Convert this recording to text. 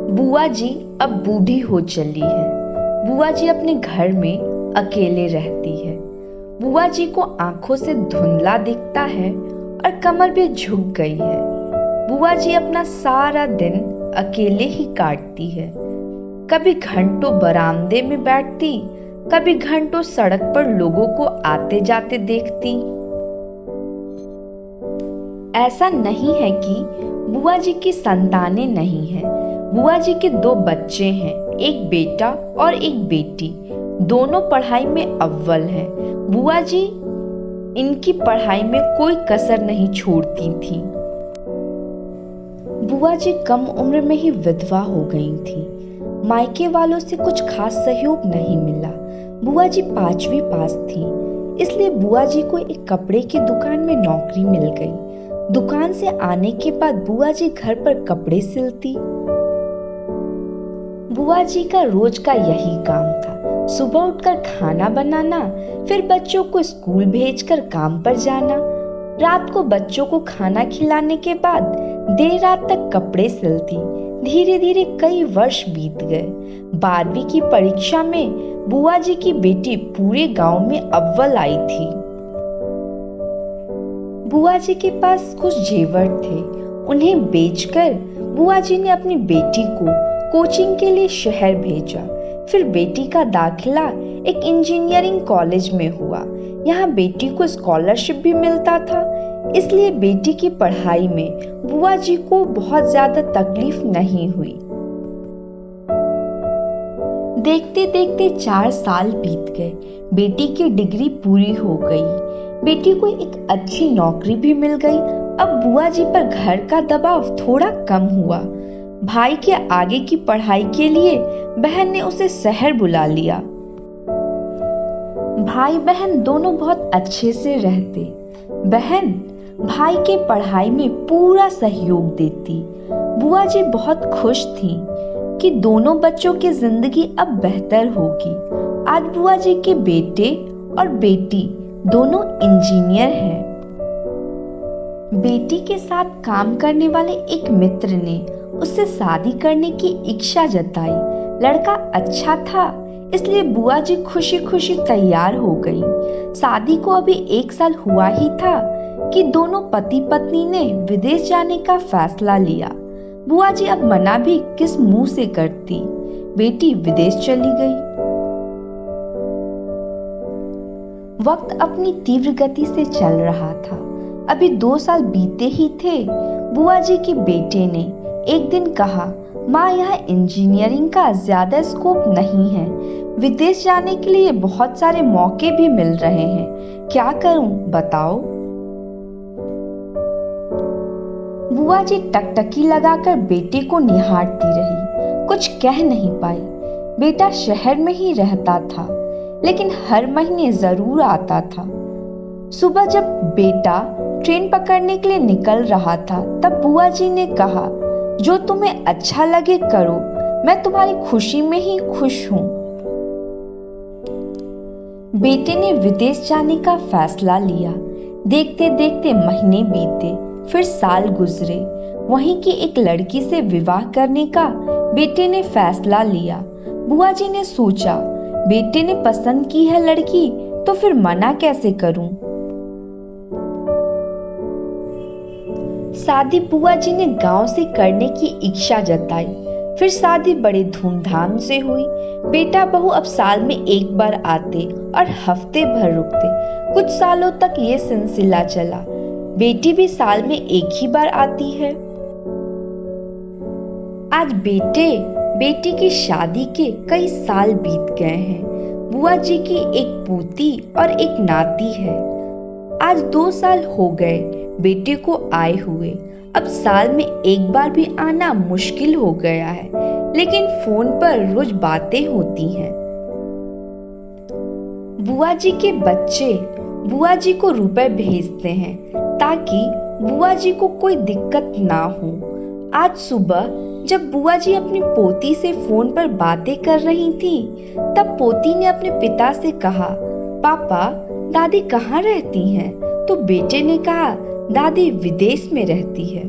बुआ जी अब बूढ़ी हो चली है। बुआ जी अपने घर में अकेले रहती है। बुआ जी को आंखों से धुंधला दिखता है और कमर भी झुक गई है। बुआ जी अपना सारा दिन अकेले ही काटती है। कभी घंटों बरामदे में बैठती, कभी घंटों सड़क पर लोगों को आते जाते देखती। ऐसा नहीं है कि बुआ जी की संतानें नहीं हैं। बुआ जी के 2 बच्चे हैं, एक बेटा और एक बेटी। दोनों पढ़ाई में अव्वल हैं। बुआ जी इनकी पढ़ाई में कोई कसर नहीं छोड़ती थी। बुआ जी कम उम्र में ही विधवा हो गई थी। मायके वालों से कुछ खास सहयोग नहीं मिला। बुआ जी 5वीं पास थी, इसलिए बुआ जी को एक कपड़े की दुकान में नौकरी मिल गई। दुकान से आने के बाद बुआ जी घर पर कपड़े सिलती। बुआ जी का रोज का यही काम था, सुबह उठकर खाना बनाना, फिर बच्चों को स्कूल भेजकर काम पर जाना। रात को बच्चों को खाना खिलाने के बाद देर रात तक कपड़े सिलती। धीरे धीरे कई वर्ष बीत गए। 12वीं की परीक्षा में बुआ जी की बेटी पूरे गांव में अव्वल आई थी। बुआ जी के पास कुछ जेवर थे, उन्हें बेचकर बुआ जी ने अपनी बेटी को कोचिंग के लिए शहर भेजा। फिर बेटी का दाखिला एक इंजीनियरिंग कॉलेज में हुआ। यहाँ बेटी को स्कॉलरशिप भी मिलता था, इसलिए बेटी की पढ़ाई में बुआ जी को बहुत ज्यादा तकलीफ नहीं हुई। देखते देखते 4 साल बीत गए। बेटी की डिग्री पूरी हो गई। बेटी को एक अच्छी नौकरी भी मिल गई। अब बुआ जी पर घर का दबाव थोड़ा कम हुआ। भाई के आगे की पढ़ाई के लिए बहन ने उसे शहर बुला लिया। भाई बहन दोनों बहुत अच्छे से रहते। बहन भाई के पढ़ाई में पूरा सहयोग देती। बुआ जी बहुत खुश थी कि दोनों बच्चों की जिंदगी अब बेहतर होगी। आज बुआ जी के बेटे और बेटी दोनों इंजीनियर हैं। बेटी के साथ काम करने वाले एक मित्र ने उससे शादी करने की इच्छा जताई। लड़का अच्छा था, इसलिए बुआ जी खुशी खुशी तैयार हो गई। शादी को अभी 1 साल हुआ ही था कि दोनों पति पत्नी ने विदेश जाने का फैसला लिया। बुआ जी अब मना भी किस मुंह से करती। बेटी विदेश चली गई। वक्त अपनी तीव्र गति से चल रहा था। अभी 2 साल बीते ही थे। बुआ जी के बेटे ने एक दिन कहा, माँ यहाँ इंजीनियरिंग का ज्यादा स्कोप नहीं है। विदेश जाने के लिए बहुत सारे मौके भी मिल रहे हैं। क्या करूं बताओ। बुआ जी टकटकी लगाकर बेटे को निहारती रही, कुछ कह नहीं पाई। बेटा शहर में ही रहता था, लेकिन हर महीने जरूर आता था। सुबह जब बेटा ट्रेन पकड़ने के लिए निकल रहा था, तब बुआ जी ने कहा, जो तुम्हें अच्छा लगे करो, मैं तुम्हारी खुशी में ही खुश हूं। बेटे ने विदेश जाने का फैसला लिया। देखते देखते महीने बीते, फिर साल गुजरे। वहीं की एक लड़की से विवाह करने का बेटे ने फैसला लिया। बुआ जी ने सोचा, बेटे ने पसंद की है लड़की, तो फिर मना कैसे करूं। शादी बुआ जी ने गांव से करने की इच्छा जताई। फिर शादी बड़े धूमधाम से हुई। बेटा बहू अब साल में 1 बार आते और हफ्ते भर रुकते। कुछ सालों तक ये सिलसिला चला। बेटी भी साल में 1 ही बार आती है। आज बेटी की शादी के कई साल बीत गए हैं। बुआ जी की एक पोती और एक नाती है। आज 2 साल हो गए बेटे को आए हुए। अब साल में 1 बार भी आना मुश्किल हो गया है, लेकिन फोन पर रोज बातें होती हैं। बुआ जी के बच्चे बुआ जी को रुपए भेजते हैं ताकि बुआ जी को कोई दिक्कत ना हो। आज सुबह जब बुआ जी अपनी पोती से फोन पर बातें कर रही थी, तब पोती ने अपने पिता से कहा, पापा दादी कहाँ रहती हैं? तो बेटे ने कहा, दादी विदेश में रहती है।